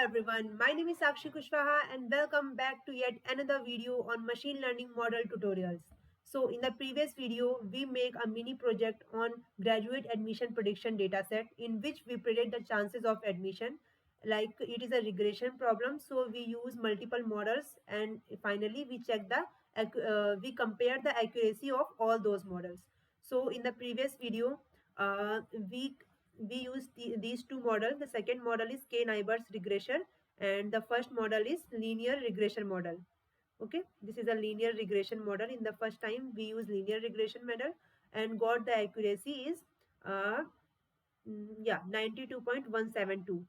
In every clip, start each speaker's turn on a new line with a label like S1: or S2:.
S1: everyone, my name is Sakshi Kushwaha and welcome back to yet another video on machine learning model tutorials. So in the previous video, we make a mini project on graduate admission prediction dataset in which we predict the chances of admission. Like it is a regression problem, so we use multiple models and finally we compare the accuracy of all those models. So in the previous video, uh, we we use these two models. The second model is K-Neighbors regression and the first model is linear regression model. Okay, this is a linear regression model. In the first time we use linear regression model and got the accuracy is uh, 92.172.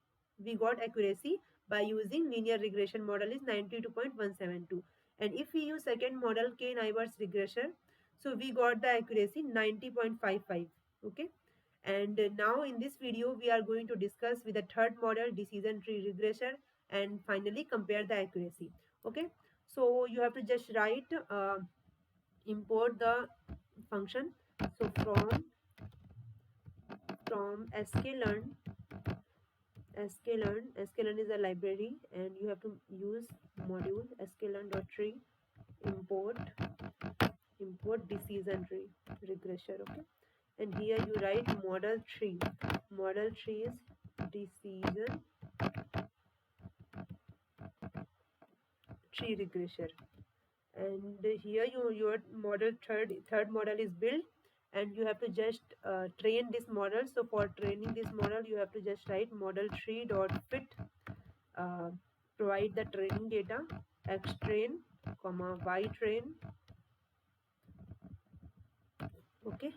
S1: We got accuracy by using linear regression model is 92.172. And if we use second model K-Neighbors regression, so we got the accuracy 90.55. Okay, and now in this video we are going to discuss with the third model decision tree regression and finally compare the accuracy. Okay, so you have to just write import the function. So from sklearn is a library and you have to use module sklearn.tree import decision tree regression. Okay, and here you write model tree is decision tree regression, and here your model third model is built and you have to just train this model. So for training this model you have to just write model tree dot fit uh, provide the training data x train comma y train. Okay,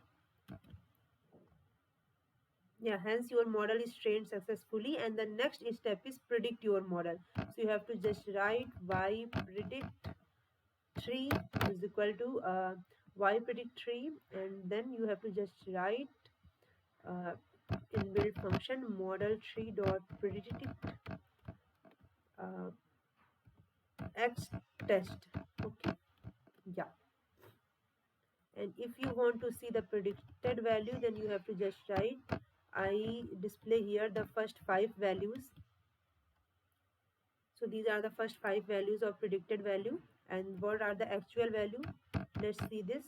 S1: yeah, hence your model is trained successfully and the next step is predict your model. So you have to just write y predict 3 is equal to y predict 3 and then you have to just write uh, inbuilt function model 3 dot predict uh, x test. Okay, yeah, and if you want to see the predicted value then you have to just write I display here the first 5 values. So these are the first 5 values of predicted value and what are the actual value. Let's see this.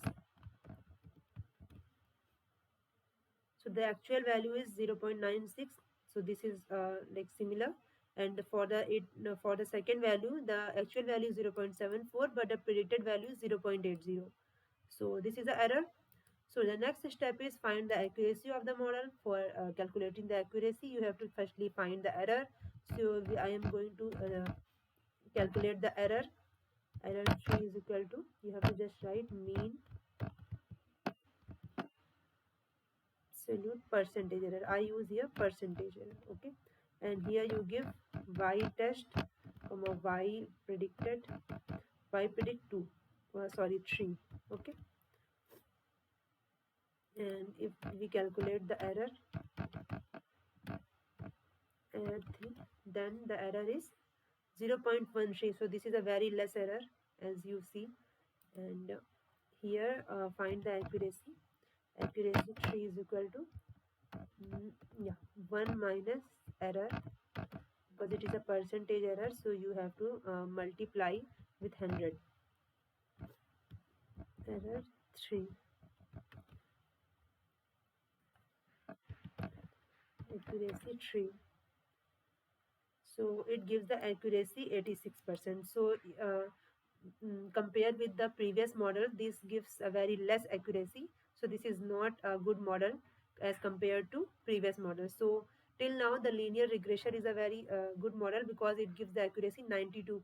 S1: So the actual value is 0.96. So this is like similar, and for the second value the actual value is 0.74 but the predicted value is 0.80. So this is the error. So the next step is find the accuracy of the model. For calculating the accuracy you have to firstly find the error. So I am going to calculate the error. Error 3 is equal to, you have to just write mean absolute percentage error. I use here percentage error. Okay, and here you give y test comma y predicted y predict 2 sorry 3. Okay, and if we calculate the error 3, then the error is 0.13. so this is a very less error as you see. And here find the accuracy. Accuracy 3 is equal to 1 minus error, because it is a percentage error so you have to multiply with 100. Error 3, accuracy 3, so it gives the accuracy 86%. So compared with the previous model this gives a very less accuracy, so this is not a good model as compared to previous model. So till now the linear regression is a very good model because it gives the accuracy 92%,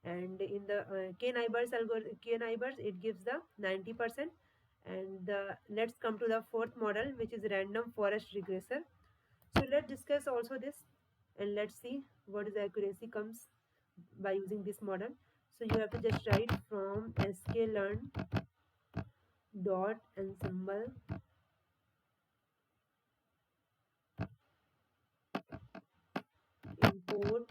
S1: and in the K-Neighbors it gives the 90%. And let's come to the fourth model which is random forest regressor. So let's discuss also this and let's see what is the accuracy comes by using this model. So you have to just write from sklearn dot ensemble import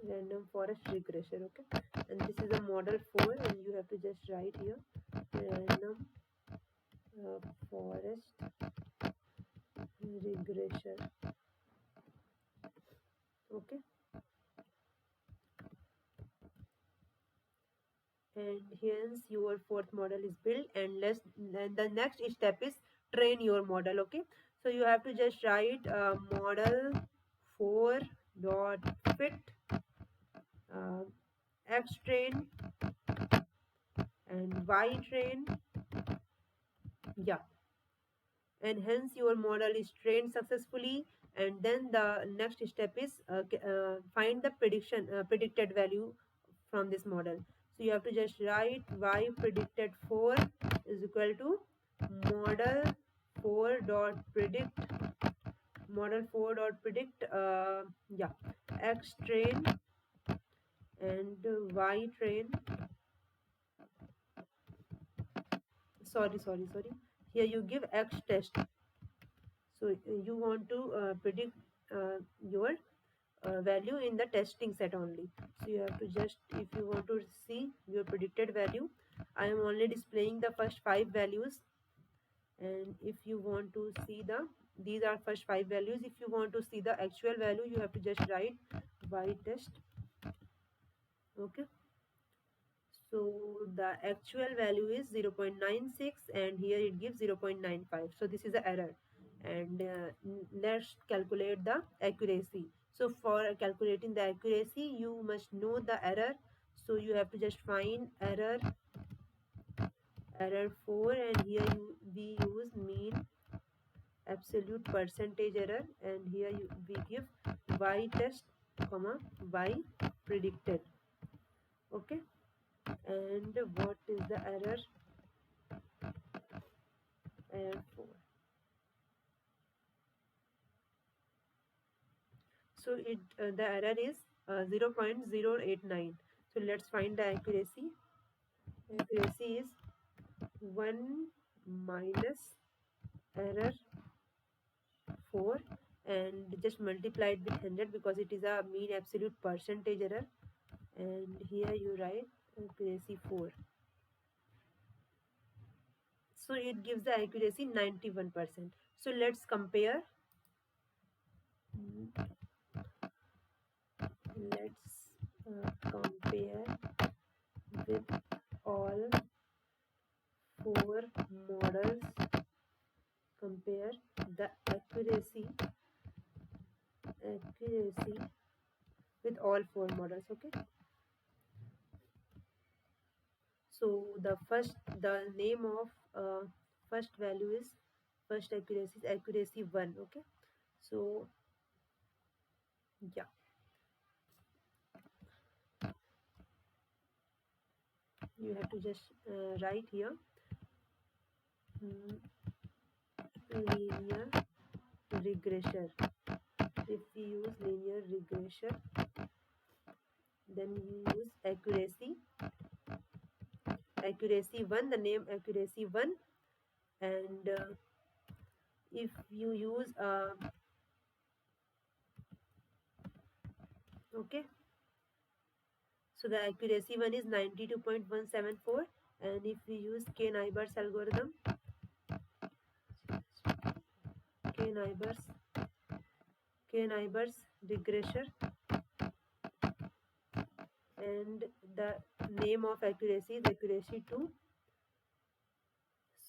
S1: random forest regression. Okay, and this is a model 4, and you have to just write here random forest regression. Okay, and hence your fourth model is built, and then the next step is train your model. Okay, so you have to just write model 4 dot fit uh, x train and y train. Yeah, and hence your model is trained successfully, and then the next step is find the predicted value from this model. So you have to just write y predicted 4 is equal to model 4 dot predict yeah, x train and y train. Sorry, here you give x test. So you want to predict your value in the testing set only. So you have to just, if you want to see your predicted value, I am only displaying the first 5 values, and if you want to see these are first 5 values. If you want to see the actual value, you have to just write y test. Okay, so the actual value is 0.96, and here it gives 0.95. So this is the error, and let's calculate the accuracy. So for calculating the accuracy, you must know the error. So you have to just find error 4, and here we use mean absolute percentage error, and here we give y test comma y predicted. Okay, and what is the error 4? So the error is 0.089. So let's find the accuracy. Accuracy is 1 minus error 4, and just multiply it with 100 because it is a mean absolute percentage error, and here you write accuracy 4. So it gives the accuracy 91%. So let's compare. Let's compare with all 4 models. Compare the accuracy with all 4 models. Okay, so the name of first value is first accuracy is accuracy 1. Okay, so yeah, you have to just write here linear regression. If we use linear regression, then you use accuracy 1, the name accuracy 1, and if you use okay, so the accuracy 1 is 92.174, and if we use K-Neighbors algorithm, K-Neighbors regression, and the name of accuracy is accuracy 2.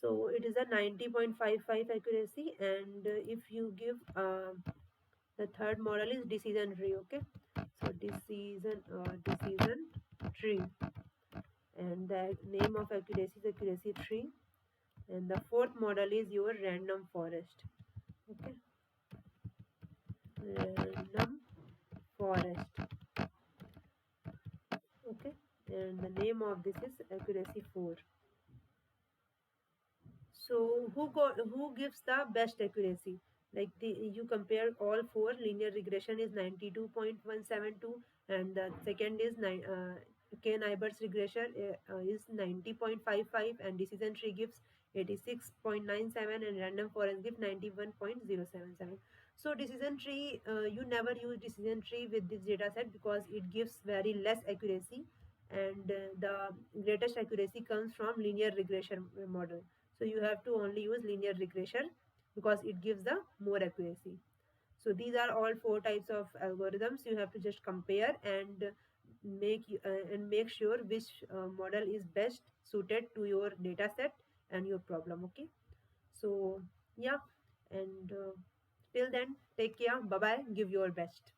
S1: So it is a 90.55 accuracy, and if you give the third model is decision tree. Okay, so decision tree, and the name of accuracy is accuracy 3, and the fourth model is your random forest. Okay, random forest. Okay, and the name of this is accuracy 4. So who gives the best accuracy? Like you compare all 4. Linear regression is 92.172, and the second is K-Neighbors regression is 90.55, and decision tree gives 86.97, and random forest gives 91.077. So decision tree, you never use decision tree with this data set because it gives very less accuracy, and the greatest accuracy comes from linear regression model. So you have to only use linear regression because it gives the more accuracy. So these are all four types of algorithms. You have to just compare and make sure which model is best suited to your data set and your problem. Okay. So yeah, and till then, take care. Bye bye. Give your best.